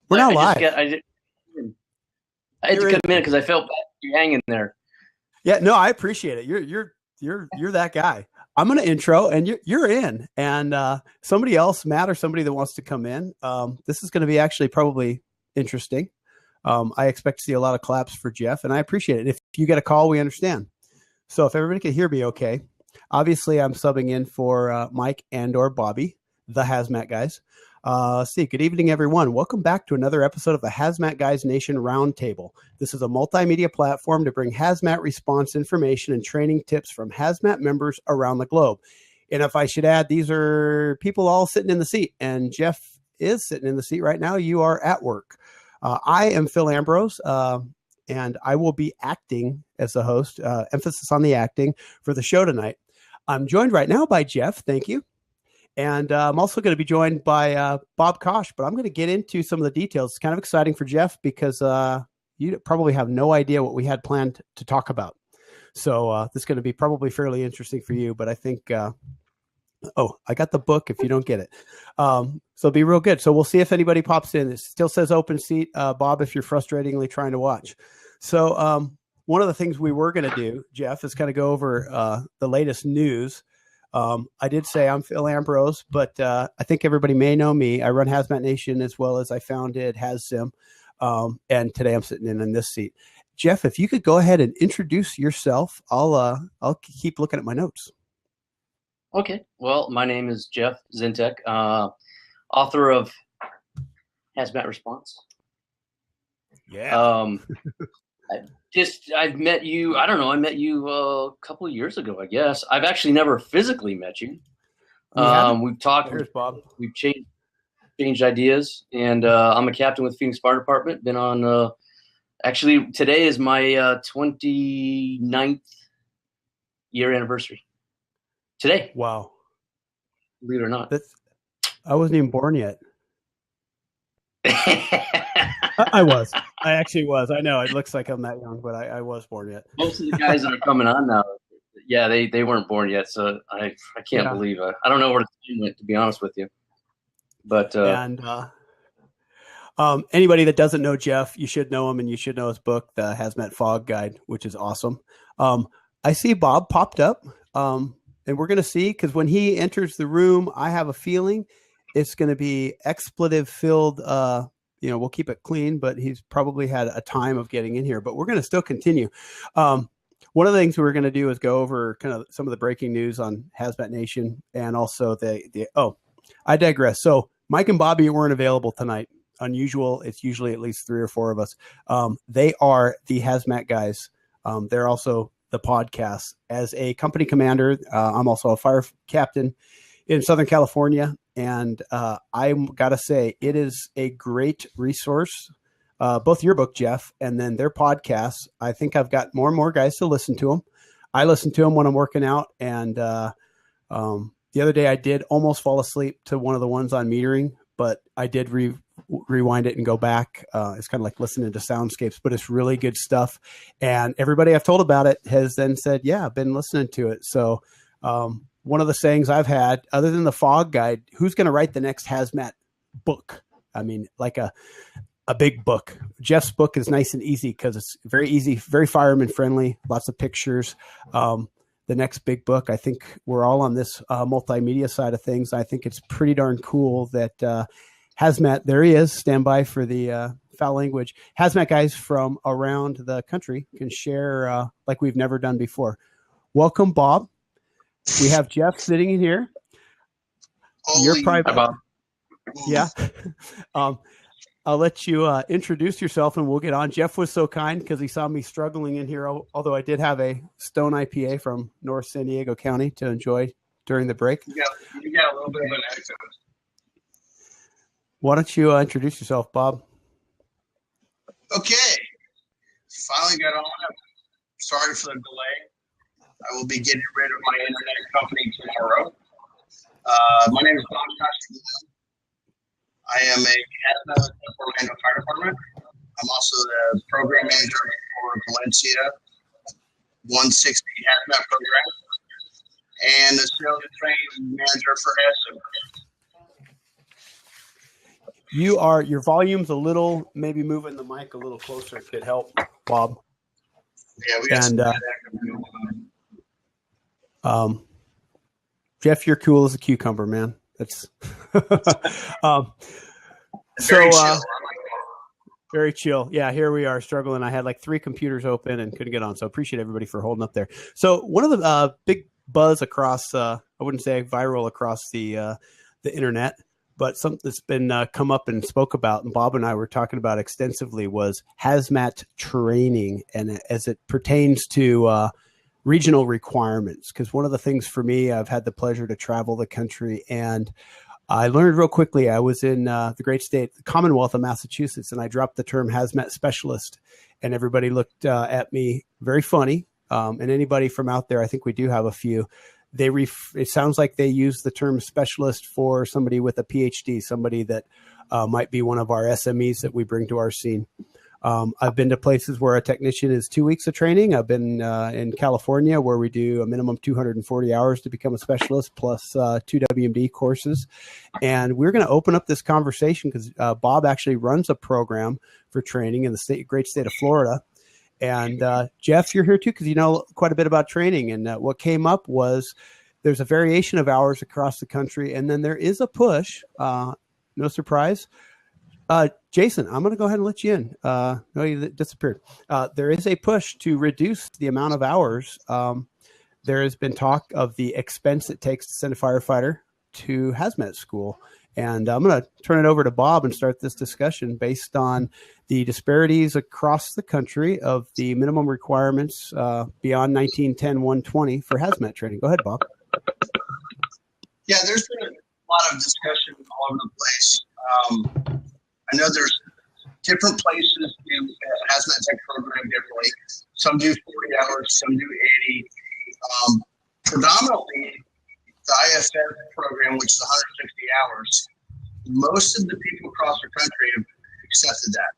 We're not live. I had to come in because I felt bad you hanging there. Yeah, no, I appreciate it. You're that guy. I'm going to intro, and you're in, and somebody else, Matt, or somebody that wants to come in. This is going to be actually probably interesting. I expect to see a lot of claps for Jeff, and I appreciate it. If you get a call, we understand. So if everybody can hear me okay, obviously I'm subbing in for Mike and or Bobby, the Hazmat Guys. Let's see. Good evening, everyone. Welcome back to another episode of the Hazmat Guys Nation Roundtable. This is a multimedia platform to bring hazmat response information and training tips from hazmat members around the globe. And if I should add, these are people all sitting in the seat, and Jeff is sitting in the seat right now. You are at work. I am Phil Ambrose, and I will be acting as the host, emphasis on the acting for the show tonight. I'm joined right now by Jeff. Thank you. And I'm also going to be joined by Bob Kosh, but I'm going to get into some of the details. It's kind of exciting for Jeff because you probably have no idea what we had planned to talk about. So this is going to be probably fairly interesting for you, but I think, I got the book if you don't get it. So it'll be real good. So we'll see if anybody pops in. It still says open seat, Bob, if you're frustratingly trying to watch. So one of the things we were going to do, Jeff, is kind of go over the latest news. I did say I'm Phil Ambrose, but I think everybody may know me. I run Hazmat Nation as well as I founded HazSim. And today I'm sitting in this seat. Jeff, if you could go ahead and introduce yourself, I'll keep looking at my notes. Okay. Well, my name is Jeff Zintek, author of Hazmat Response. Yeah. I've met you. I don't know. I met you a couple of years ago, I guess. I've actually never physically met you. We've talked. There's Bob. We've changed ideas, and I'm a captain with Phoenix Fire Department. Been on. Actually, today is my 29th year anniversary. Today. Wow. Believe it or not. I wasn't even born yet. I was. I actually was. I know it looks like I'm that young, but I was born yet. Most of the guys that are coming on now, yeah, they weren't born yet. So I can't believe it. I don't know where the team went, to be honest with you. But anybody that doesn't know Jeff, you should know him, and you should know his book, The Hazmat Fog Guide, which is awesome. I see Bob popped up, and we're going to see, because when he enters the room, I have a feeling it's going to be expletive filled. We'll keep it clean, but he's probably had a time of getting in here, but we're going to still continue. One of the things we're going to do is go over kind of some of the breaking news on Hazmat Nation, and also I digress. So Mike and Bobby weren't available tonight. Unusual. It's usually at least 3 or 4 of us. They are the Hazmat Guys. They're also the podcast. As a company commander, I'm also a fire captain in Southern California. And I got to say, it is a great resource, both your book, Jeff, and then their podcasts. I think I've got more and more guys to listen to them. I listen to them when I'm working out. And the other day I did almost fall asleep to one of the ones on metering, but I did rewind it and go back. It's kind of like listening to soundscapes, but it's really good stuff. And everybody I've told about it has then said, yeah, I've been listening to it. So one of the sayings I've had, other than the fog guide, who's going to write the next hazmat book? I mean, like a big book. Jeff's book is nice and easy because it's very easy, very fireman friendly, lots of pictures. The next big book, I think we're all on this multimedia side of things. I think it's pretty darn cool that Hazmat, there he is, stand by for the foul language. Hazmat guys from around the country can share like we've never done before. Welcome, Bob. We have Jeff sitting in here. You're private. Yeah. I'll let you introduce yourself and we'll get on. Jeff was so kind because he saw me struggling in here, although I did have a Stone IPA from North San Diego County to enjoy during the break. You got a little bit of an accent. Why don't you introduce yourself, Bob? Okay. Finally got on. Sorry for the delay. I will be getting rid of my internet company tomorrow. My name is Bob Kosh. I am a hazmat with Orlando Fire Department. I'm also the program manager for Valencia 160 hazmat program and the sales and training manager for HazSim. your volume's a little, maybe moving the mic a little closer could help, Bob. Yeah, we got And, some bad acting going on. Jeff, you're cool as a cucumber, man. That's Very chill. I so like that. very chill. Yeah, here we are struggling. I had like 3 computers open and couldn't get on. So appreciate everybody for holding up there. So one of the big buzz across, I wouldn't say viral across the internet, but something that's been come up and spoke about, and Bob and I were talking about extensively, was hazmat training, and as it pertains to regional requirements. Because one of the things for me, I've had the pleasure to travel the country, and I learned real quickly. I was in the great state, the Commonwealth of Massachusetts, and I dropped the term hazmat specialist, and everybody looked at me very funny. And anybody from out there, I think we do have a few. It sounds like they use the term specialist for somebody with a PhD, somebody that might be one of our SMEs that we bring to our scene. I've been to places where a technician is 2 weeks of training. I've been in California where we do a minimum 240 hours to become a specialist plus 2 WMD courses. And we're going to open up this conversation because Bob actually runs a program for training in the great state of Florida. And Jeff, you're here too because you know quite a bit about training. And what came up was there's a variation of hours across the country. And then there is a push, no surprise. Jason, I'm going to go ahead and let you in. No, you disappeared. There is a push to reduce the amount of hours. There has been talk of the expense it takes to send a firefighter to hazmat school. And I'm going to turn it over to Bob and start this discussion based on the disparities across the country of the minimum requirements beyond 1910-120 for hazmat training. Go ahead, Bob. Yeah, there's been a lot of discussion all over the place. I know there's different places do hazmat tech program differently. Some do 40 hours, some do 80. Predominantly, the IFS program, which is 160 hours, most of the people across the country have accepted that.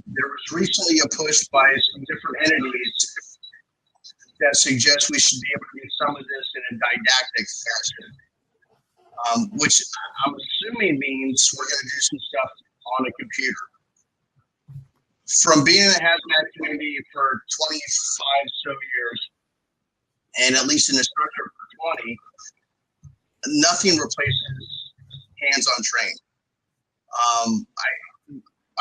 There was recently a push by some different entities that suggest we should be able to do some of this in a didactic fashion, which I'm assuming means we're going to do some stuff on a computer. From being in the hazmat community for 25 so years, and at least in the structure for 20, nothing replaces hands-on training.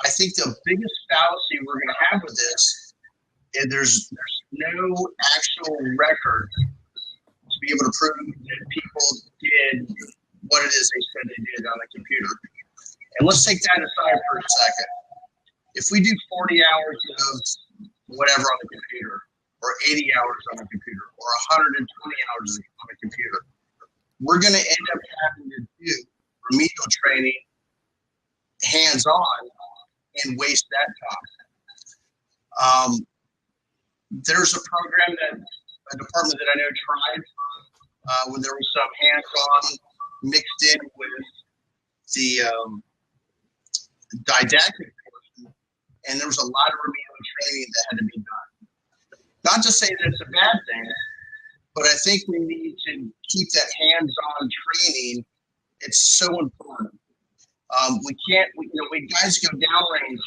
I think the biggest fallacy we're going to have with this is there's no actual record to be able to prove that people did what it is they said they did on a computer. And let's take that aside for a second. If we do 40 hours of whatever on the computer, or 80 hours on a computer, or 120 hours on a computer, we're going to end up having to do remedial training hands-on and waste that time. There's a program that a department that I know tried when there was some hands-on mixed in with the didactic portion, and there was a lot of remedial training that had to be done. Not to say that it's a bad thing, but I think we need to keep that hands-on training. It's so important. We can't, when guys go downrange,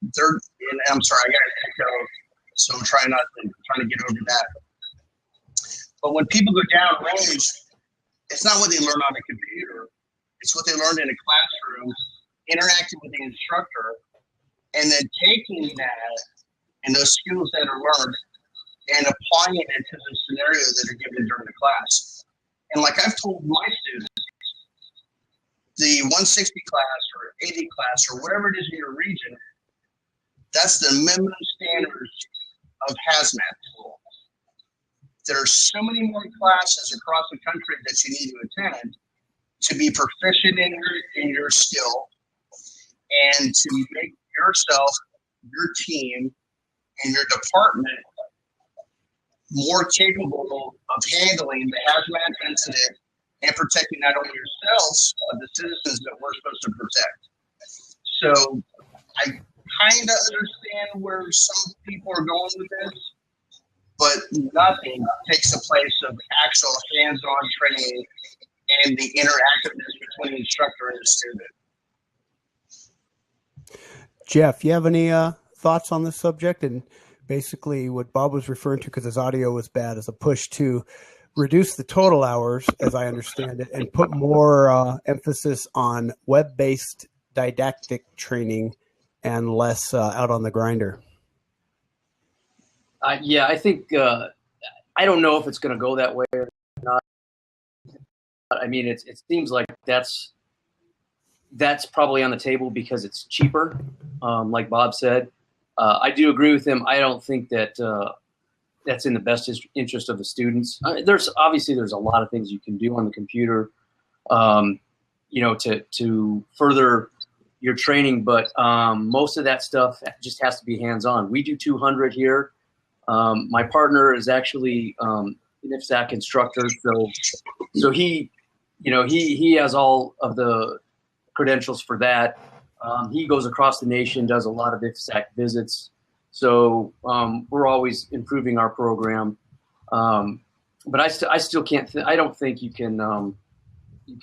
and I'm sorry, I got an echo, so I'm trying to get over that. But when people go downrange, it's not what they learn on a computer. It's what they learned in a classroom, interacting with the instructor, and then taking that and those skills that are learned and applying it to the scenarios that are given during the class. And like I've told my students, the 160 class or 80 class or whatever it is in your region, that's the minimum standards of hazmat school. There are so many more classes across the country that you need to attend to be proficient in your skill and to make yourself, your team, and your department more capable of handling the hazmat incident and protecting not only yourselves, but the citizens that we're supposed to protect. So I kind of understand where some people are going with this, but nothing takes the place of actual hands-on training and the interactiveness between the instructor and the student. Jeff, you have any thoughts on this subject? And basically what Bob was referring to, because his audio was bad, is a push to reduce the total hours, as I understand it, and put more emphasis on web-based didactic training and less out on the grinder. Yeah, I think I don't know if it's going to go that way or not. I mean, it seems like that's probably on the table because it's cheaper, like Bob said. I do agree with him. I don't think that that's in the best interest of the students. There's a lot of things you can do on the computer, to further your training, but most of that stuff just has to be hands-on. We do 200 here. My partner is actually an IFSAC instructor, so he has all of the credentials for that. He goes across the nation, does a lot of IFSAC visits. So we're always improving our program. But I still can't. I don't think you can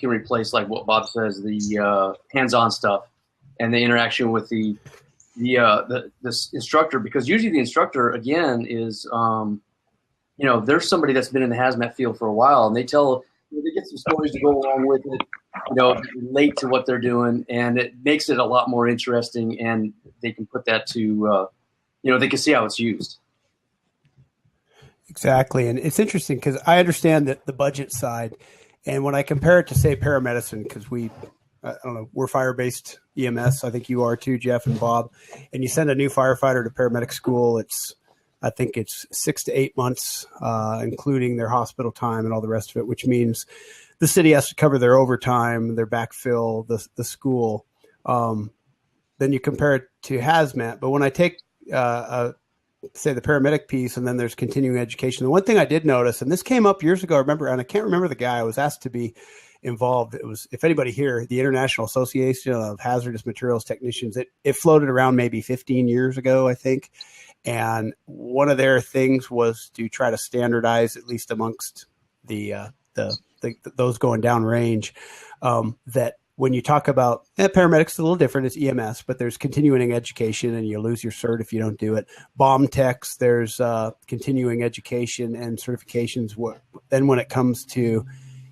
replace, like what Bob says, the hands-on stuff and the interaction with the instructor, because usually the instructor, again, is there's somebody that's been in the hazmat field for a while, and they get some stories to go along with it, relate to what they're doing, and it makes it a lot more interesting, and they can put that to they can see how it's used. Exactly. And it's interesting because I understand that the budget side, and when I compare it to, say, paramedicine, because we're fire-based EMS. I think you are too, Jeff and Bob. And you send a new firefighter to paramedic school, I think it's 6 to 8 months, including their hospital time and all the rest of it, which means the city has to cover their overtime, their backfill, the school. Then you compare it to hazmat. But when I take say the paramedic piece, and then there's continuing education. The one thing I did notice, and this came up years ago, I remember, and I can't remember the guy, I was asked to be involved. It was, if anybody here, the International Association of Hazardous Materials Technicians, it floated around maybe 15 years ago, I think. And one of their things was to try to standardize, at least amongst those going down range, that when you talk about paramedics, a little different. It's EMS, but there's continuing education, and you lose your cert if you don't do it. Bomb techs, there's continuing education and certifications. Then when it comes to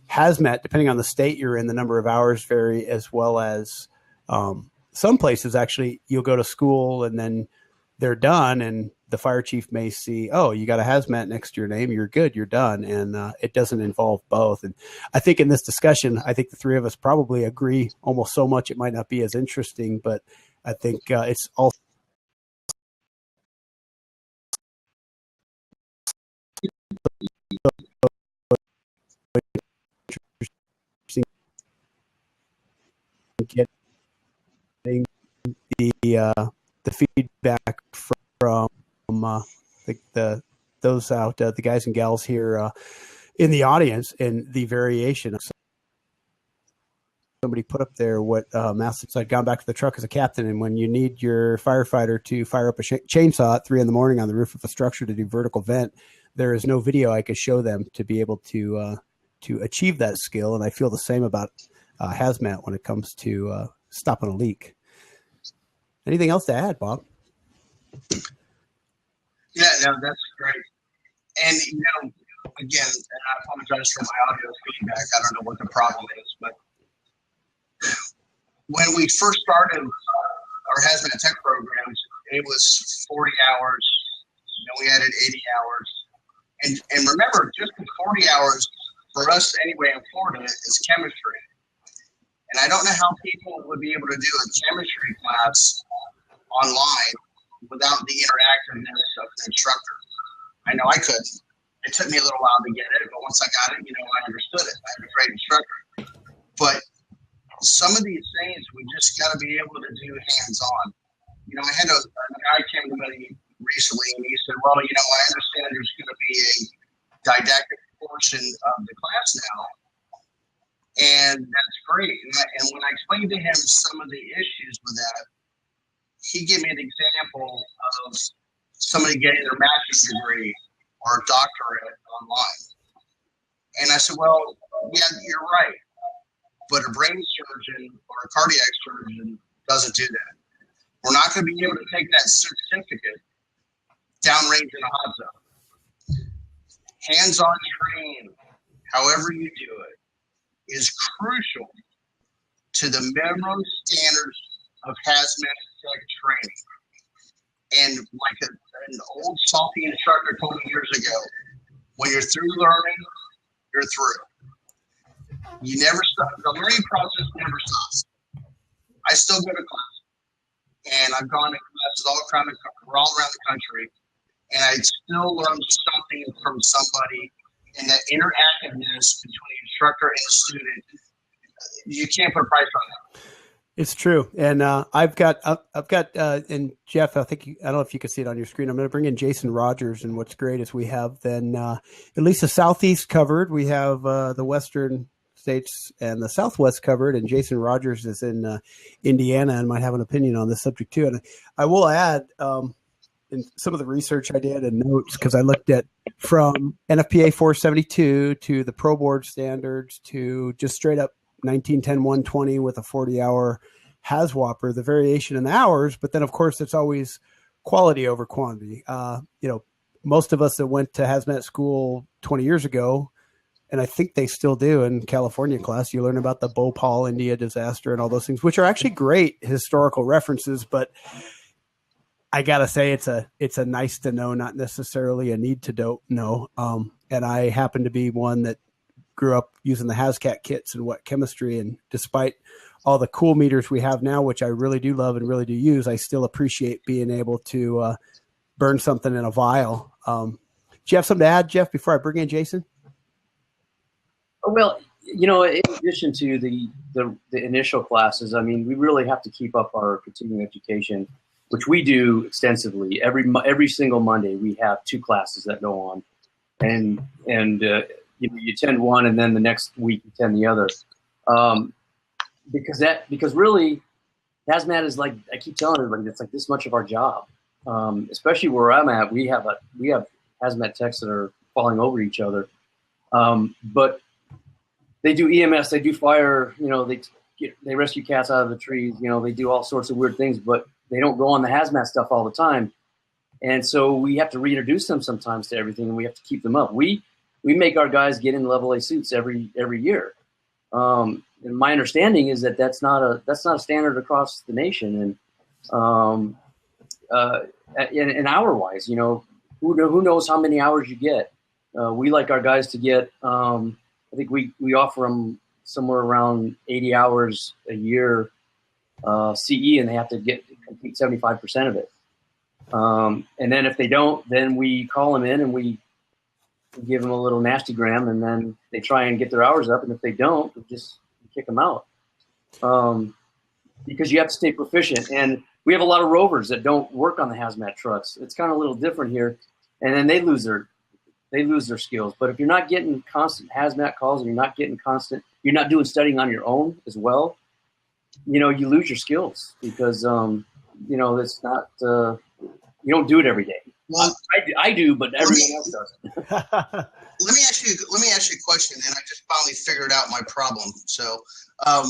hazmat, depending on the state you're in, the number of hours vary, as well as some places actually you'll go to school and then they're done, and the fire chief may see, oh, you got a hazmat next to your name, you're good, you're done. And it doesn't involve both. And I think in this discussion, I think the three of us probably agree almost so much it might not be as interesting, but I think it's also interesting getting the feedback from those out, the guys and gals here in the audience, and the variation. Somebody put up there what Mass I'd gone back to the truck as a captain, and when you need your firefighter to fire up a chainsaw at 3 a.m. on the roof of a structure to do vertical vent, there is no video I could show them to be able to achieve that skill. And I feel the same about hazmat when it comes to stopping a leak. Anything else to add, Bob? Yeah, no, that's great. And, again, and I apologize for my audio feedback. I don't know what the problem is, but when we first started our hazmat tech programs, it was 40 hours. Then we added 80 hours. And remember, just the 40 hours for us anyway in Florida is chemistry. And I don't know how people would be able to do a chemistry class online without the interactiveness of the instructor. I know I couldn't. It took me a little while to get it, but once I got it, I understood it. I had a great instructor. But some of these things we just got to be able to do hands-on. I had a guy came to me recently, and he said, well, I understand there's going to be a didactic portion of the class now, and that's great. And when I explained to him some of the issues with that, he gave me an example of somebody getting their master's degree or a doctorate online. And I said, well, yeah, you're right. But a brain surgeon or a cardiac surgeon doesn't do that. We're not going to be able to take that certificate downrange in a hot zone. Hands-on training, however you do it, is crucial to the minimum standards of hazmat tech training. And like an old salty instructor told me years ago, when you're through learning, you're through. You never stop. The learning process never stops. I still go to class, and I've gone to classes all around the country, and I still learn something from somebody. And that interactiveness between instructor and student, you can't put a price on that. It's true. And I've got, and Jeff, I don't know if you can see it on your screen. I'm going to bring in Jason Rogers. And what's great is we have then at least the Southeast covered. We have the Western states and the Southwest covered. And Jason Rogers is in Indiana and might have an opinion on this subject too. And I will add in some of the research I did and notes, because I looked at from NFPA 472 to the Pro Board standards to just straight up 1910-120 with a 40-hour HAZWOPER, the variation in the hours, but then of course it's always quality over quantity. Most of us that went to hazmat school 20 years ago, and I think they still do in California class, you learn about the Bhopal, India disaster and all those things, which are actually great historical references, but I gotta say it's a nice to know, not necessarily a need to know. And I happen to be one that grew up using the HazCat kits and wet chemistry. And despite all the cool meters we have now, which I really do love and really do use, I still appreciate being able to burn something in a vial. Do you have something to add, Jeff, before I bring in Jason? Well, in addition to the initial classes, I mean, we really have to keep up our continuing education, which we do extensively. Every single Monday, we have 2 classes that go on, and you attend one, and then the next week you attend the other, because really, hazmat is like, I keep telling everybody, it's like this much of our job. Especially where I'm at, we have hazmat techs that are falling over each other, but they do EMS, they do fire, they rescue cats out of the trees, they do all sorts of weird things, but they don't go on the hazmat stuff all the time. And so we have to reintroduce them sometimes to everything, and we have to keep them up. We make our guys get in level A suits every year. And my understanding is that that's not a standard across the nation. And hour wise, who knows how many hours you get. We like our guys to get, I think we offer them somewhere around 80 hours a year CE, and they have to complete 75% of it. And then if they don't, then we call them in and we give them a little nastygram, and then they try and get their hours up. And if they don't, we just kick them out. Because you have to stay proficient. And we have a lot of rovers that don't work on the hazmat trucks. It's kind of a little different here. And then they lose their skills. But if you're not getting constant hazmat calls, and you're not doing studying on your own as well, you lose your skills, because it's not, you don't do it every day. Well, I do, but everyone else doesn't. Let me ask you a question, and I just finally figured out my problem. So, I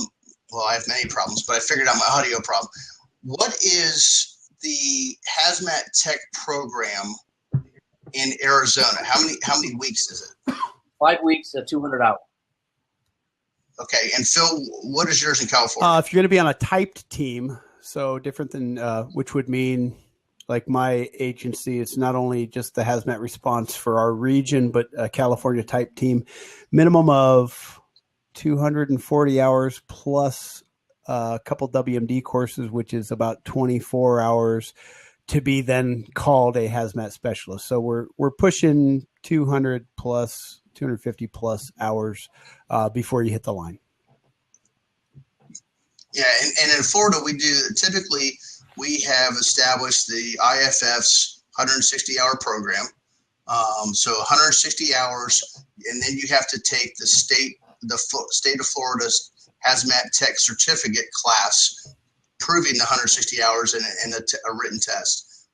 have many problems, but I figured out my audio problem. What is the hazmat tech program in Arizona? How many weeks is it? 5 weeks at 200 hours. Okay, and Phil, what is yours in California? If you're going to be on a typed team, so different than which would mean, like my agency, it's not only just the hazmat response for our region, but a California type team, minimum of 240 hours plus a couple WMD courses, which is about 24 hours to be then called a hazmat specialist. So we're pushing 250 plus hours before you hit the line. Yeah, and in Florida, we have established the IFF's 160-hour program. So 160 hours, and then you have to take the state of Florida's hazmat tech certificate class, proving the 160 hours in a written test.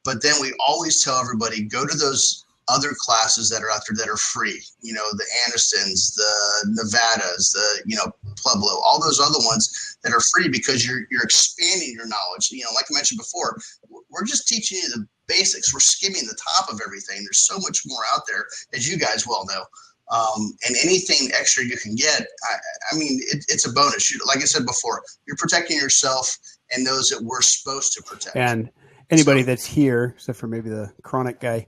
But then we always tell everybody, go to those other classes that are out there that are free. You know, the Andersons, the Nevadas, the, you know, Pueblo, all those other ones that are free because you're expanding your knowledge. You know, like I mentioned before, we're just teaching you the basics. We're skimming the top of everything. There's so much more out there, as you guys well know. And anything extra you can get, I mean, it's a bonus. Like I said before, you're protecting yourself and those that we're supposed to protect. And anybody that's here, except for maybe the chronic guy,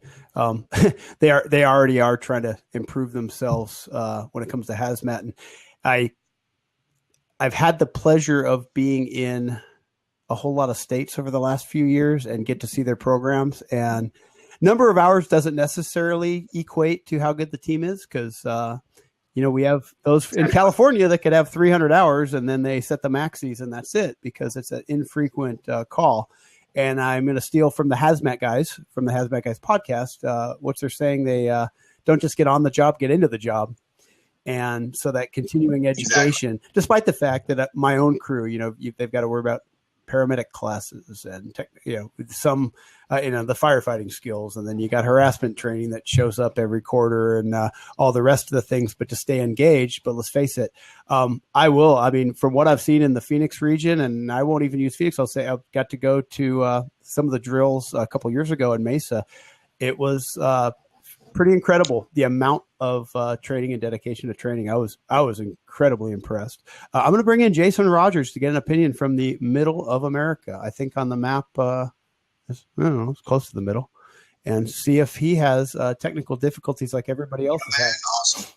they already are trying to improve themselves when it comes to hazmat. And I've had the pleasure of being in a whole lot of states over the last few years and get to see their programs. And number of hours doesn't necessarily equate to how good the team is, because you know, we have those in California that could have 300 hours and then they set the maxis and that's it, because it's an infrequent call. And I'm going to steal from the Hazmat Guys, from the Hazmat Guys podcast, what they're saying. They don't just get on the job, get into the job. And so that continuing education, despite the fact that my own crew, you know, they've got to worry about paramedic classes and some the firefighting skills, and then you got harassment training that shows up every quarter and all the rest of the things, but to stay engaged. But let's face it, from what I've seen in the Phoenix region, and I won't even use Phoenix, I'll say I've got to go to some of the drills a couple years ago in Mesa. It was pretty incredible, the amount of training and dedication to training. I was incredibly impressed. I'm going to bring in Jason Rogers to get an opinion from the middle of America. I think on the map, it's close to the middle, and see if he has technical difficulties like everybody else has had. Awesome.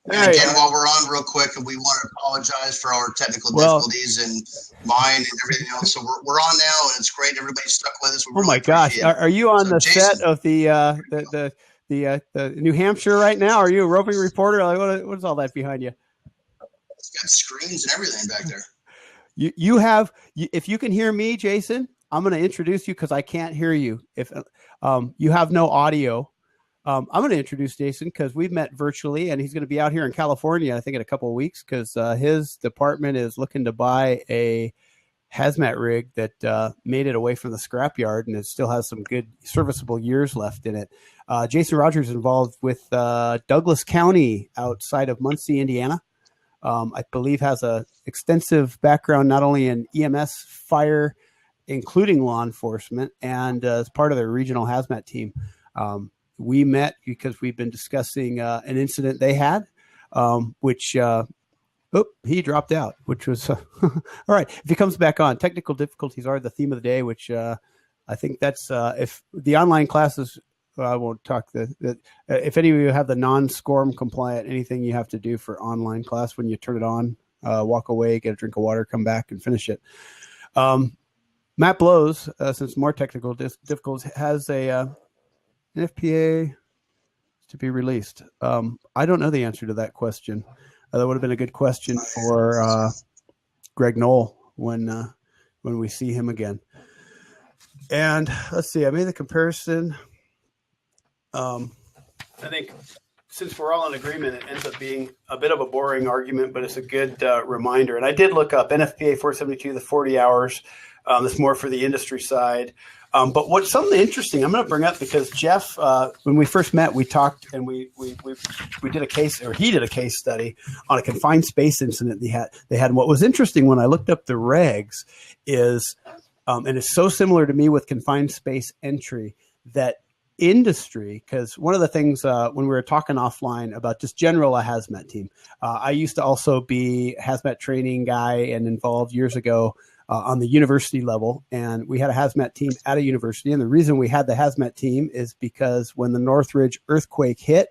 And again, while we're on real quick, we want to apologize for our technical difficulties and mine and everything else. So we're on now, and it's great. Everybody's stuck with us. Oh my gosh. Are you on the Jason, set of the New Hampshire right now? Are you a roving reporter? Like, what is all that behind you? It's got screens and everything back there. If you can hear me, Jason, I'm going to introduce you because I can't hear you. If you have no audio, I'm going to introduce Jason because we've met virtually, and he's going to be out here in California, I think, in a couple of weeks, because his department is looking to buy a hazmat rig that made it away from the scrapyard, and it still has some good serviceable years left in it. Jason Rogers is involved with Douglas County outside of Muncie, Indiana. I believe has a extensive background not only in EMS, fire, including law enforcement, and as part of their regional hazmat team. We met because we've been discussing an incident they had, which he dropped out, which was all right. If he comes back on, technical difficulties are the theme of the day, which I think that's if the online classes. I won't talk if any of you have the non-SCORM compliant, anything you have to do for online class when you turn it on, walk away, get a drink of water, come back and finish it. Matt Blows, since more technical difficulties, has an FPA to be released. I don't know the answer to that question. That would have been a good question for Greg Knoll when we see him again. And let's see, I made the comparison. I think since we're all in agreement, it ends up being a bit of a boring argument, but it's a good reminder. And I did look up NFPA 472, the 40 hours. That's more for the industry side. But what's something interesting I'm going to bring up, because Jeff, when we first met, we talked and we did a case, or he did a case study on a confined space incident they had. And what was interesting when I looked up the regs is, and it's so similar to me with confined space entry, that industry, because one of the things when we were talking offline about just general a hazmat team, I used to also be a hazmat training guy and involved years ago on the university level, and we had a hazmat team at a university. And the reason we had the hazmat team is because when the Northridge earthquake hit,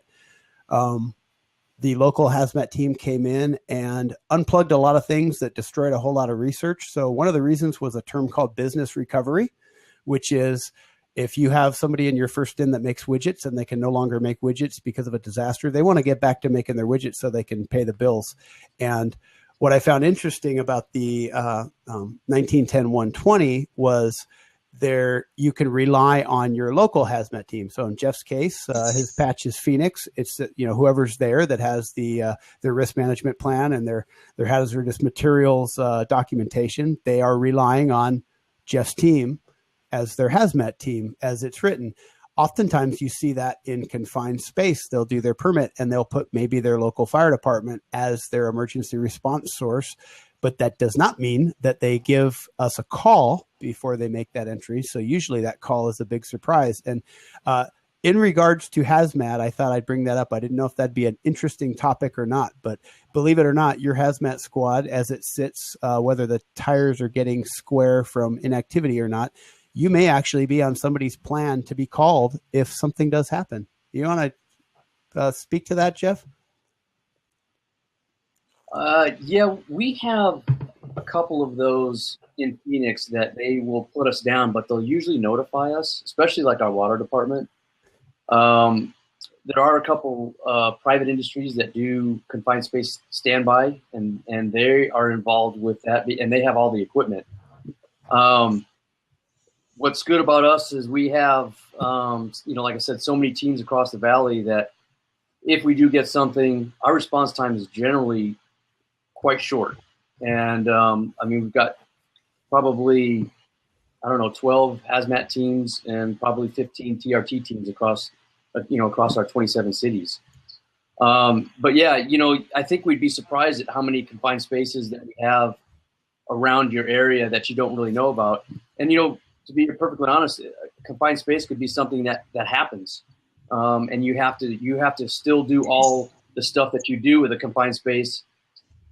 the local hazmat team came in and unplugged a lot of things that destroyed a whole lot of research. So one of the reasons was a term called business recovery, which is if you have somebody in your first in that makes widgets and they can no longer make widgets because of a disaster, they want to get back to making their widgets so they can pay the bills. And what I found interesting about the 1910-120 was you can rely on your local hazmat team. So in Jeff's case, his patch is Phoenix. It's whoever's there that has their risk management plan and their hazardous materials documentation. They are relying on Jeff's team as their hazmat team, as it's written. Oftentimes you see that in confined space. They'll do their permit and they'll put maybe their local fire department as their emergency response source. But that does not mean that they give us a call before they make that entry. So usually that call is a big surprise. And in regards to hazmat, I thought I'd bring that up. I didn't know if that'd be an interesting topic or not, but believe it or not, your hazmat squad, as it sits, whether the tires are getting square from inactivity or not, you may actually be on somebody's plan to be called if something does happen. You want to speak to that, Jeff? Yeah, we have a couple of those in Phoenix that they will put us down, but they'll usually notify us, especially like our water department. There are a couple private industries that do confined space standby, and they are involved with that, and they have all the equipment. What's good about us is we have, like I said, so many teams across the valley that if we do get something, our response time is generally quite short. And we've got probably, 12 hazmat teams and probably 15 TRT teams across our 27 cities. But yeah, I think we'd be surprised at how many confined spaces that we have around your area that you don't really know about. And, to be perfectly honest, a confined space could be something that happens. And you have to still do all the stuff that you do with a confined space.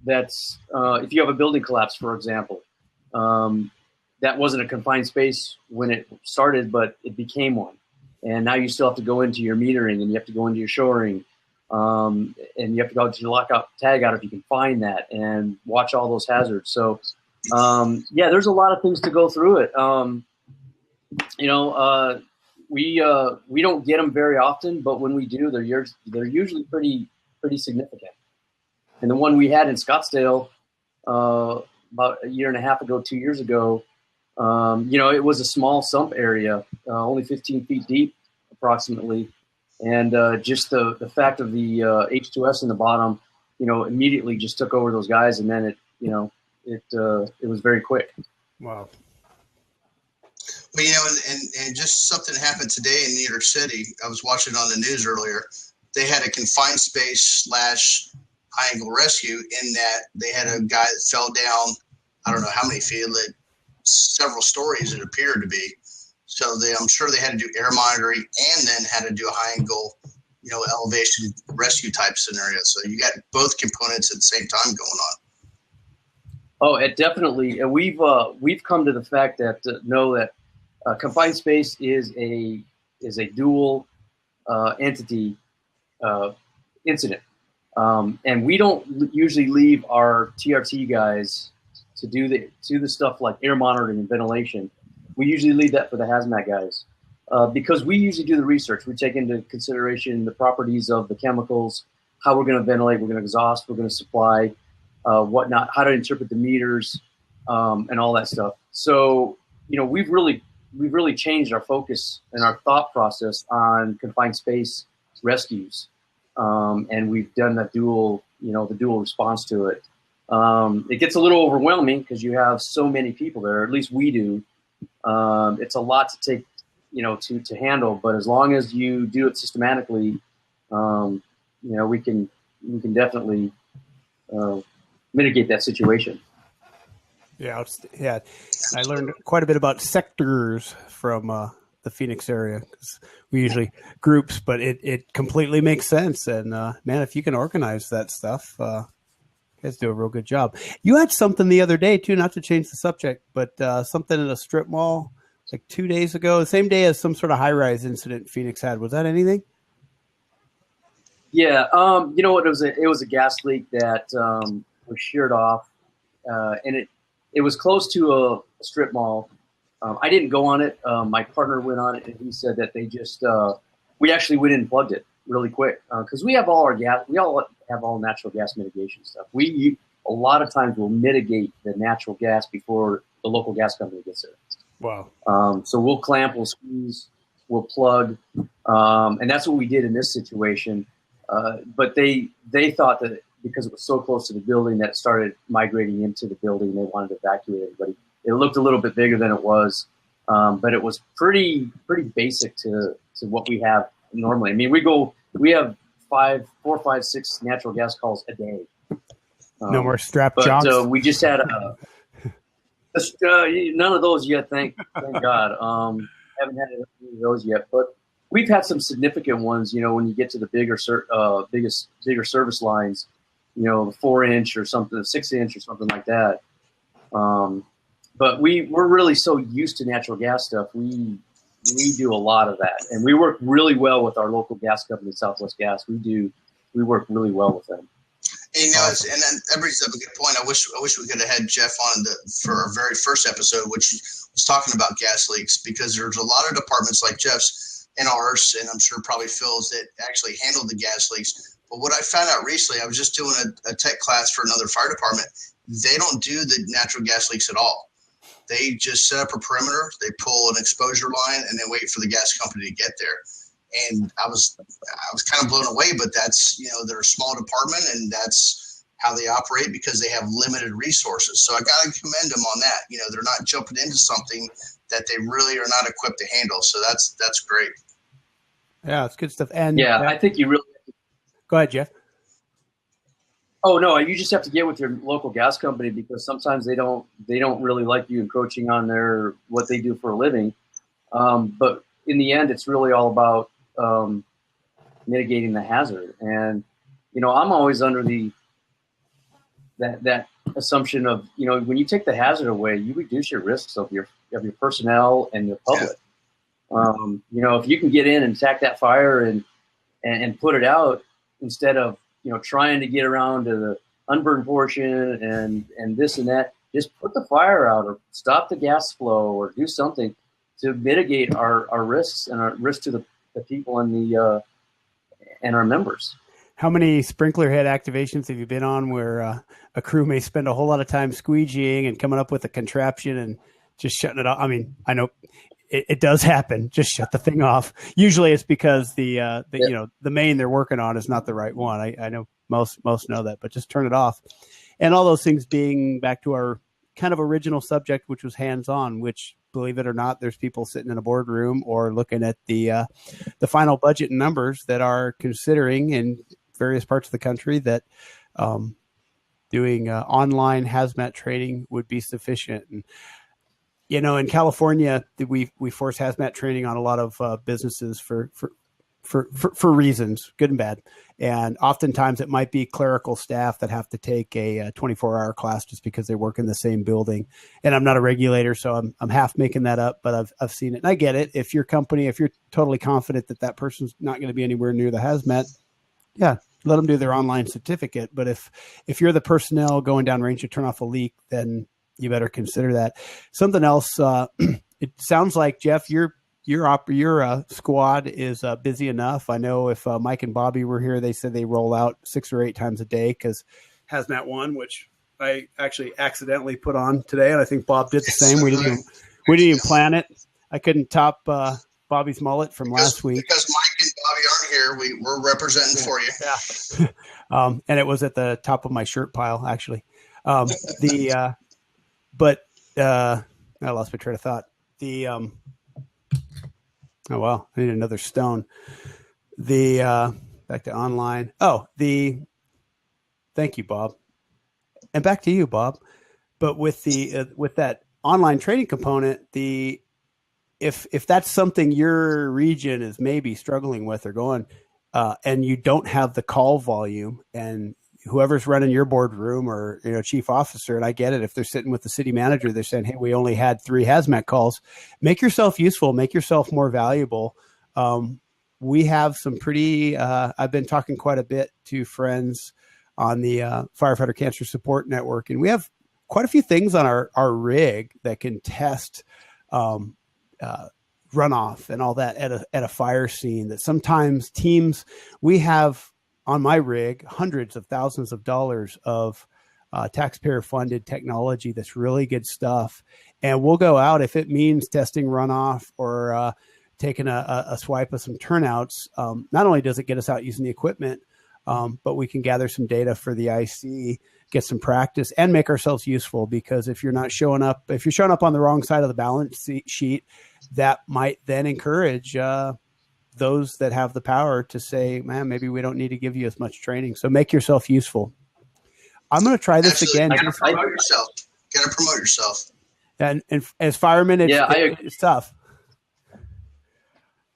That's if you have a building collapse, for example, that wasn't a confined space when it started, but it became one. And now you still have to go into your metering and you have to go into your shoring. And you have to go to your lockout tag out if you can find that and watch all those hazards. So, there's a lot of things to go through it. We don't get them very often, but when we do, they're usually pretty significant. And the one we had in Scottsdale about a year and a half ago, 2 years ago, it was a small sump area, only 15 feet deep approximately. And just the fact of the H2S in the bottom, immediately just took over those guys. And then it was very quick. Wow. Well, and just something happened today in New York City. I was watching on the news earlier. They had a confined space / high angle rescue in that they had a guy that fell down, I don't know how many feet, like several stories it appeared to be. So I'm sure they had to do air monitoring and then had to do a high angle, elevation rescue type scenario. So you got both components at the same time going on. Oh, it definitely. And we've come to the fact that know that confined space is a dual entity incident. And we don't usually leave our TRT guys to do the stuff like air monitoring and ventilation. We usually leave that for the hazmat guys because we usually do the research. We take into consideration the properties of the chemicals, how we're going to ventilate, we're going to exhaust, we're going to supply, whatnot, how to interpret the meters, and all that stuff. So, we've really changed our focus and our thought process on confined space rescues. And we've done the dual response to it. It gets a little overwhelming because you have so many people there, at least we do. It's a lot to take, to handle, but as long as you do it systematically, we can definitely mitigate that situation. Yeah. I learned quite a bit about sectors from the Phoenix area because we usually groups, but it completely makes sense. And man, if you can organize that stuff, you guys do a real good job. You had something the other day too, not to change the subject, but something in a strip mall like 2 days ago, the same day as some sort of high-rise incident Phoenix had. Was that anything? Yeah. It was a gas leak that was sheared off, and it was close to a strip mall. I didn't go on it. My partner went on it, and he said that they just we actually went in and plugged it really quick because we have all our gas. We all have all natural gas mitigation stuff. We a lot of times will mitigate the natural gas before the local gas company gets there. Wow. So we'll clamp, we'll squeeze, we'll plug, and that's what we did in this situation. But they thought that because it was so close to the building that it started migrating into the building, they wanted to evacuate everybody. It looked a little bit bigger than it was. But it was pretty basic to what we have normally. I mean, we have 4, 5, 6 natural gas calls a day. No more strap but jocks. We just had none of those yet. Thank God. Haven't had any of those yet, but we've had some significant ones. When you get to the bigger service lines, the 4-inch or something, the 6-inch or something like that. But we're really so used to natural gas stuff. We do a lot of that, and we work really well with our local gas company, Southwest Gas. We work really well with them. And that brings up a good point. I wish we could have had Jeff on for our very first episode, which was talking about gas leaks, because there's a lot of departments like Jeff's and ours, and I'm sure probably Phil's, that actually handle the gas leaks. But what I found out recently, I was just doing a tech class for another fire department. They don't do the natural gas leaks at all. They just set up a perimeter, they pull an exposure line, and then wait for the gas company to get there. And I was kind of blown away, but that's, they're a small department, and that's how they operate, because they have limited resources. So I got to commend them on that. They're not jumping into something that they really are not equipped to handle. So that's great. Yeah, it's good stuff. And I think you really go ahead, Jeff. Oh no, you just have to get with your local gas company, because sometimes they don't really like you encroaching on what they do for a living. But in the end, it's really all about mitigating the hazard. And I'm always under that assumption of when you take the hazard away, you reduce your risks of your personnel and your public. Yeah. If you can get in and attack that fire and put it out, instead of trying to get around to the unburned portion and this and that, just put the fire out, or stop the gas flow, or do something to mitigate our risks and our risk to the people and our members. How many sprinkler head activations have you been on where a crew may spend a whole lot of time squeegeeing and coming up with a contraption and just shutting it off? I mean, I know it does happen. Just shut the thing off. Usually it's because the main they're working on is not the right one. I know most know that, but just turn it off. And all those things being back to our kind of original subject, which was hands-on, which, believe it or not, there's people sitting in a boardroom or looking at the final budget and numbers that are considering in various parts of the country that doing online hazmat training would be sufficient. And in California, we force hazmat training on a lot of businesses for reasons, good and bad. And oftentimes it might be clerical staff that have to take a 24-hour class just because they work in the same building. And I'm not a regulator, so I'm half making that up, but I've seen it. And I get it. If your company, if you're totally confident that person's not going to be anywhere near the hazmat, yeah, let them do their online certificate. But if you're the personnel going down range to turn off a leak, then you better consider that. Something else, it sounds like, Jeff, your squad is busy enough. I know if Mike and Bobby were here, they said they roll out 6 or 8 times a day, because Hazmat 1, which I actually accidentally put on today, and I think Bob did the same. We didn't even plan it. I couldn't top Bobby's mullet from last week. Because Mike and Bobby aren't here, we're representing for you. Yeah. And it was at the top of my shirt pile, actually. I lost my train of thought. Oh, well, I need another stone. Back to online. Thank you, Bob. And back to you, Bob. But with with that online training component, if that's something your region is maybe struggling with or going, and you don't have the call volume, and whoever's running your boardroom or chief officer, and I get it, if they're sitting with the city manager, they're saying, hey, we only had 3 hazmat calls. Make yourself useful, make yourself more valuable. We have some pretty I've been talking quite a bit to friends on the Firefighter Cancer Support Network, and we have quite a few things on our rig that can test runoff and all that at a fire scene, that sometimes teams, we have on my rig hundreds of thousands of dollars of taxpayer funded technology that's really good stuff. And we'll go out if it means testing runoff or taking a swipe of some turnouts. Not only does it get us out using the equipment, but we can gather some data for the IC, get some practice, and make ourselves useful. Because if you're showing up on the wrong side of the balance sheet, that might then encourage those that have the power to say, man, maybe we don't need to give you as much training. So make yourself useful. I'm going to try this again. Got to promote yourself. Got to promote yourself. And as firemen, it's tough.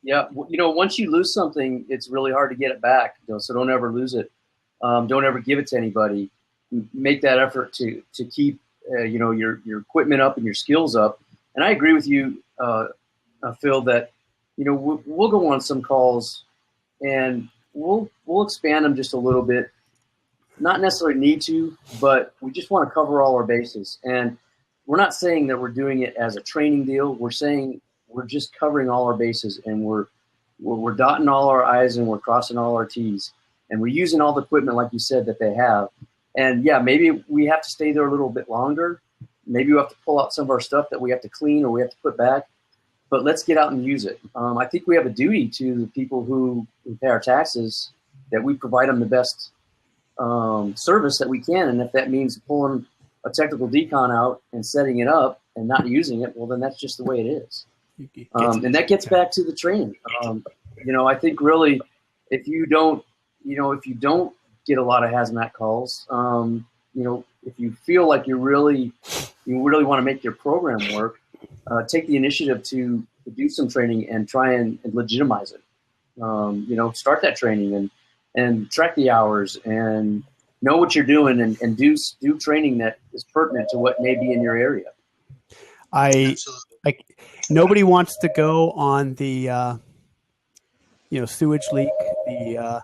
Yeah, once you lose something, it's really hard to get it back. So don't ever lose it. Don't ever give it to anybody. Make that effort to keep your equipment up and your skills up. And I agree with you, Phil, that we'll go on some calls and we'll expand them just a little bit. Not necessarily need to, but we just want to cover all our bases. And we're not saying that we're doing it as a training deal. We're saying we're just covering all our bases, and we're dotting all our I's and we're crossing all our T's, and we're using all the equipment, like you said, that they have. And yeah, maybe we have to stay there a little bit longer. Maybe we have to pull out some of our stuff that we have to clean or we have to put back, but let's get out and use it. I think we have a duty to the people who pay our taxes that we provide them the best service that we can. And if that means pulling a technical decon out and setting it up and not using it, well, then that's just the way it is. And that gets back to the training. I think really, if you don't get a lot of hazmat calls, if you feel like you really want to make your program work, take the initiative to do some training and try and legitimize it. Start that training and track the hours and know what you're doing and do training that is pertinent to what may be in your area. Nobody wants to go on the sewage leak, the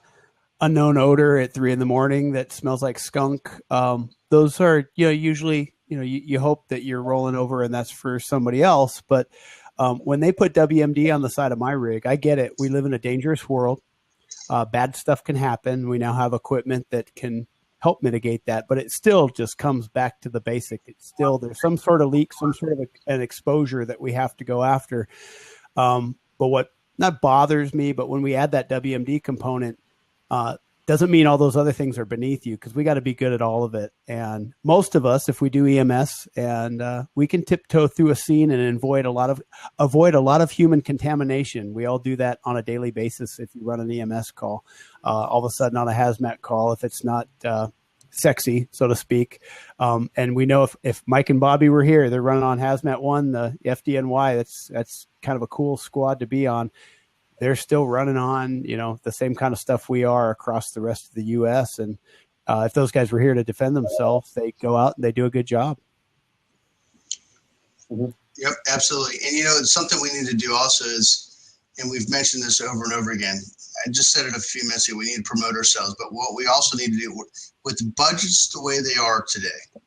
unknown odor at 3 a.m. that smells like skunk. Those are usually you hope that you're rolling over and that's for somebody else. But when they put WMD on the side of my rig, I get it. We live in a dangerous world. Bad stuff can happen. We now have equipment that can help mitigate that, but it still just comes back to the basic. It's still, there's some sort of leak, some sort of an exposure that we have to go after. But what not bothers me, but when we add that WMD component, doesn't mean all those other things are beneath you, because we got to be good at all of it. And most of us, if we do EMS, and we can tiptoe through a scene and avoid a lot of human contamination. We all do that on a daily basis. If you run an EMS call, all of a sudden on a hazmat call, if it's not sexy, so to speak, and we know if Mike and Bobby were here, they're running on Hazmat 1, the FDNY. That's kind of a cool squad to be on. They're still running on, the same kind of stuff we are across the rest of the U.S. And if those guys were here to defend themselves, they go out and they do a good job. Mm-hmm. Yep, absolutely. And, something we need to do also is, and we've mentioned this over and over again, I just said it a few minutes ago, we need to promote ourselves. But what we also need to do with budgets the way they are today,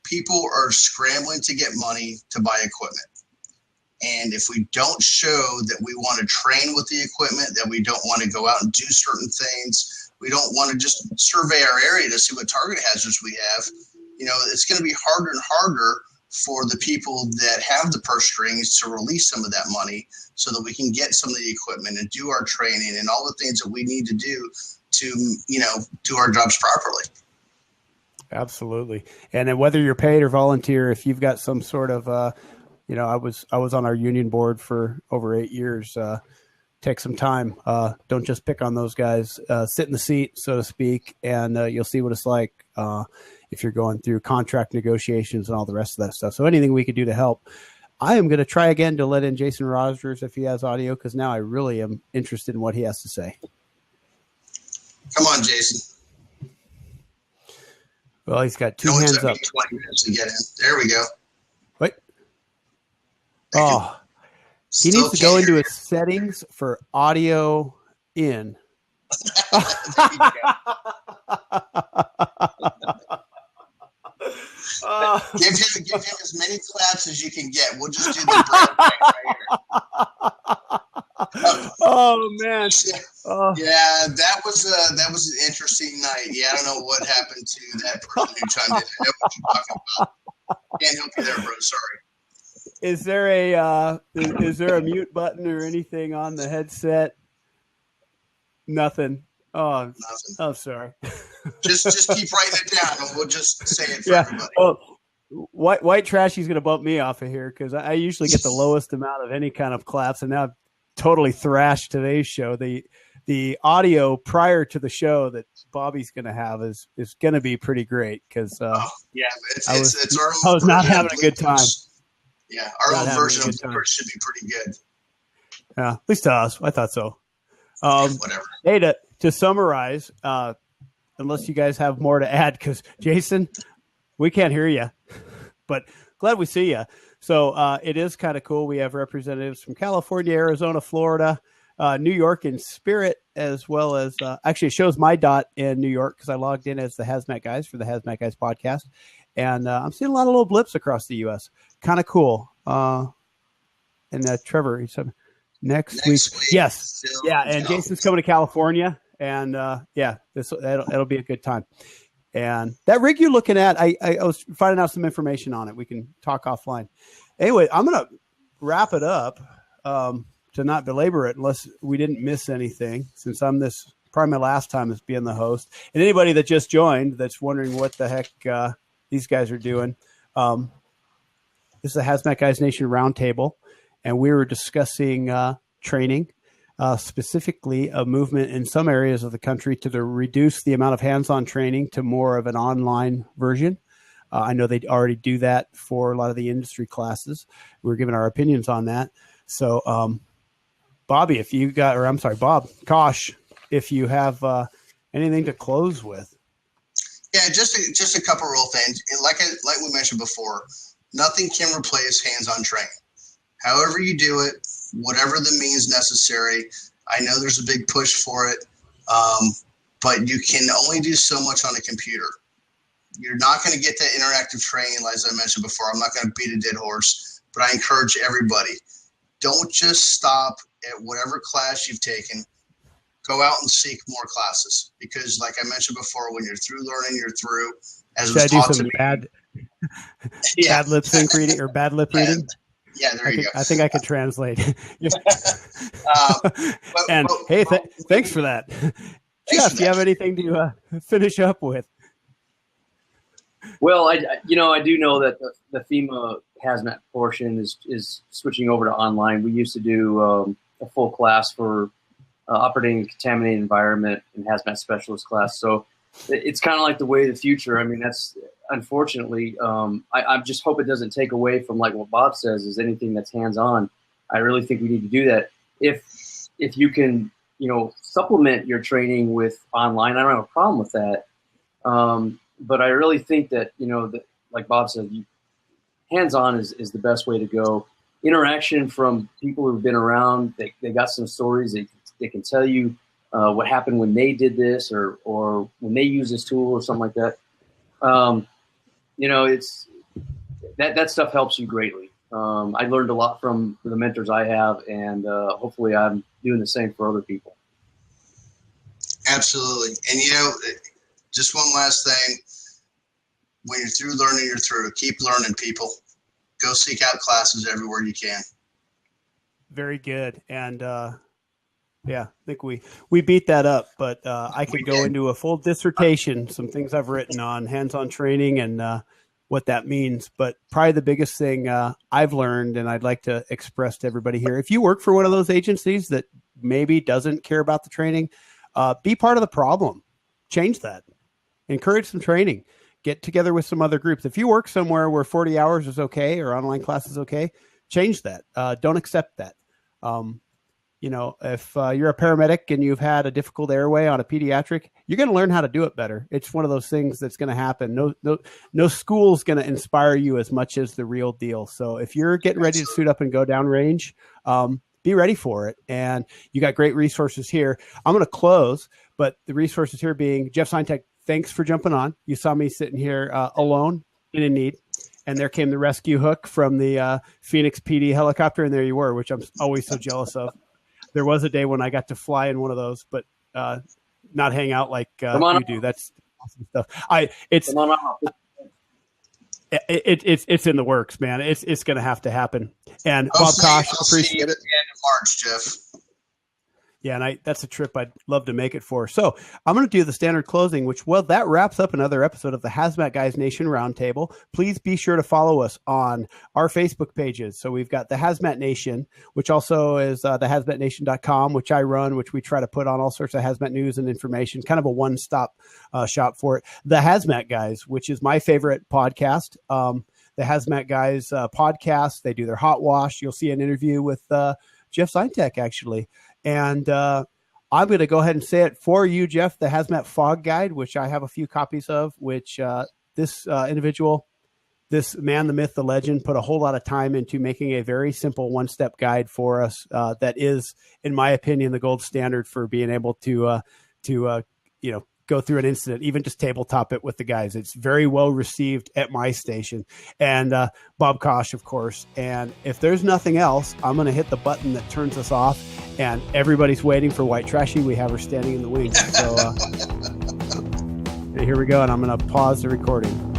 people are scrambling to get money to buy equipment. And if we don't show that we want to train with the equipment, that we don't want to go out and do certain things, we don't want to just survey our area to see what target hazards we have, it's going to be harder and harder for the people that have the purse strings to release some of that money so that we can get some of the equipment and do our training and all the things that we need to do to, do our jobs properly. Absolutely. And then whether you're paid or volunteer, if you've got some sort of, I was on our union board for over 8 years. Take some time. Don't just pick on those guys. Sit in the seat, so to speak, and you'll see what it's like if you're going through contract negotiations and all the rest of that stuff. So anything we could do to help. I am going to try again to let in Jason Rogers if he has audio, because now I really am interested in what he has to say. Come on, Jason. Well, he's got two hands up. 20 minutes to get in. There we go. Wait. Oh, he needs to go into his settings for audio in. Give him as many claps as you can get. We'll just do the break right here. Oh man! Yeah, that was an interesting night. Yeah, I don't know what happened to that person who chimed in. I know what you're talking about. Can't help you there, bro. Sorry. Is there a mute button or anything on the headset? Nothing. Oh, Nothing. I'm sorry. Just keep writing it down, and we'll just say it for Yeah. everybody. Oh, White Trashy's going to bump me off of here because I usually get the lowest amount of any kind of claps, and now I've totally thrashed today's show. The audio prior to the show that Bobby's going to have is going to be pretty great because Yeah, I it's our own was not version having of a good time. bloopers. Yeah, our Not own having a version of good time. bloopers should be pretty good. Yeah, at least to us. I thought so. Whatever. Hey, to summarize, unless you guys have more to add, because Jason, we can't hear you, but glad we see you. So it is kind of cool. We have representatives from California, Arizona, Florida, New York in spirit, as well as actually it shows my dot in New York because I logged in as the Hazmat Guys for the Hazmat Guys podcast. And I'm seeing a lot of little blips across the U.S. Kind of cool. And Trevor, he said next week. Yes. Yeah. And Jason's coming to California. And it'll be a good time. And that rig you're looking at, I was finding out some information on it. We can talk offline. Anyway, I'm going to wrap it up to not belabor it unless we didn't miss anything, since probably my last time as being the host. And anybody that just joined that's wondering what the heck these guys are doing, this is the Hazmat Guys Nation Roundtable, and we were discussing training, specifically a movement in some areas of the country to reduce the amount of hands-on training to more of an online version. I know they already do that for a lot of the industry classes. We're giving our opinions on that. So, Bobby, Bob Kosh, if you have anything to close with. Yeah, just a couple real things. Like we mentioned before, nothing can replace hands-on training. However you do it, whatever the means necessary. I know there's a big push for it, but you can only do so much on a computer. You're not going to get that interactive training, as I mentioned before. I'm not going to beat a dead horse, but I encourage everybody, don't just stop at whatever class you've taken. Go out and seek more classes, because like I mentioned before, when you're through learning, you're through. As was taught to me. Bad lip sync reading or bad lip reading? Yeah, there you go. I think I could translate. Thanks for that. Jeff, do you have anything to finish up with? Well, I do know that the FEMA hazmat portion is switching over to online. We used to do a full class for operating in a contaminated environment and hazmat specialist class. So it's kind of like the way of the future. I mean, that's unfortunately, I just hope it doesn't take away from like what Bob says is anything that's hands-on. I really think we need to do that. If you can, supplement your training with online, I don't have a problem with that. But I really think that, that, like Bob said, hands-on is the best way to go. Interaction from people who've been around, they got some stories, they can tell you what happened when they did this or when they use this tool or something like that. It's that stuff helps you greatly. I learned a lot from the mentors I have, and hopefully I'm doing the same for other people. Absolutely. And, just one last thing. When you're through learning, you're through. Keep learning, people. Go seek out classes everywhere you can. Very good. And, I think we beat that up, but I could go into a full dissertation, some things I've written on hands-on training and what that means. But probably the biggest thing I've learned, and I'd like to express to everybody here, if you work for one of those agencies that maybe doesn't care about the training, be part of the problem. Change that. Encourage some training. Get together with some other groups. If you work somewhere where 40 hours is okay or online class is okay, change that. Don't accept that. If you're a paramedic and you've had a difficult airway on a pediatric, you're going to learn how to do it better. It's one of those things that's going to happen. No school's going to inspire you as much as the real deal. So if you're getting ready to suit up and go downrange, be ready for it. And you got great resources here. I'm going to close, but the resources here being Jeff Seintek. Thanks for jumping on. You saw me sitting here alone in a need, and there came the rescue hook from the Phoenix PD helicopter, and there you were, which I'm always so jealous of. There was a day when I got to fly in one of those, but not hang out like you do. That's awesome stuff. It's in the works, man. It's going to have to happen. And Bob Kosh, appreciate it. At the end of March, Jeff. Yeah, and that's a trip I'd love to make it for. So I'm going to do the standard closing, that wraps up another episode of the Hazmat Guys Nation Roundtable. Please be sure to follow us on our Facebook pages. So we've got the Hazmat Nation, which also is the hazmatnation.com, which I run, which we try to put on all sorts of hazmat news and information, kind of a one-stop shop for it. The Hazmat Guys, which is my favorite podcast. The Hazmat Guys podcast, they do their hot wash. You'll see an interview with Jeff Seintek, actually. And I'm going to go ahead and say it for you, Jeff, the Hazmat Fog Guide, which I have a few copies of, which this individual, this man, the myth, the legend, put a whole lot of time into making a very simple one-step guide for us that is, in my opinion, the gold standard for being able to go through an incident, even just tabletop it with the guys. It's very well received at my station. And Bob Kosh, of course. And if there's nothing else, I'm going to hit the button that turns us off. And everybody's waiting for White Trashy. We have her standing in the wings. So here we go. And I'm going to pause the recording.